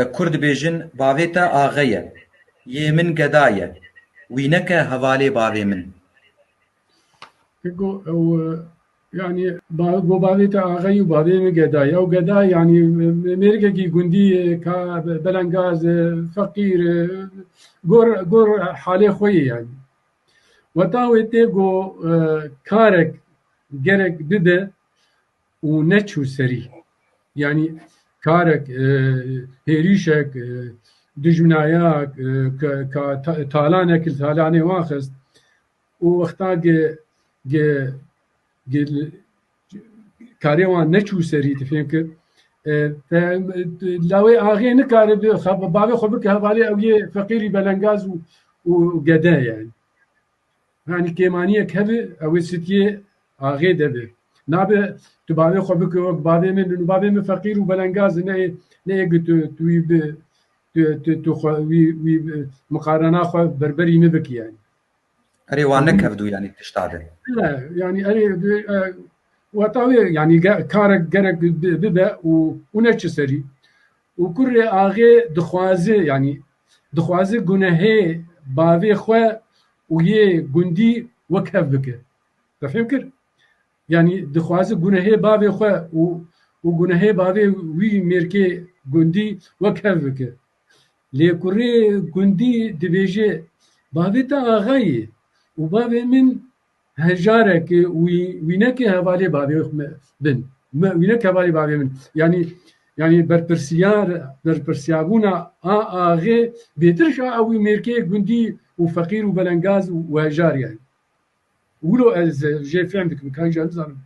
کورد بێژن باوێ te axeye, yê min geda ye, wî neke hevalê bavê min. يعني بو بابيتا اغي وبابي مقداي او قداي يعني ميرقي قندي بلنغاز فقير قور حالي خوي يعني وتاوي تيغو كارك جرك بده ونتشو سري يعني كارك هيريشك دجمناياك كتالانك التالاني واخست ووقتا كاريوان نتشو سري تفهمك لاوي اغي نكار بابي خبك هبالي او فقيري بلنغاز وقدا يعني كيمانيه كبي او ستيه اغي دبي نابه تبابي خبك بابي من فقير وبلنغاز نه قلت توي تو مقارنه خو بربري مبك يعني اري وان nekevdû yani tiştade. لا يعني اري وطاوي يعني كارك جرك ببا ونتشسري وكل اغي دخوازي يعني دخوازي جناهي بافي خو ويه جندي وكفك تفهمكر يعني دخوازي جناهي بافي خو وجناهي بافي وي ميركي جندي وكفك لي كوري جندي دبيجي بافي تا اغاي وبافي من هجارك وينك هوالي بابي بن وينك هوالي بابي من يعني برپرسيابونا اغي بيترش او ميركي جندي وفقير وبلنغاز وهجار يعني ولو از جي فهمتك كان جان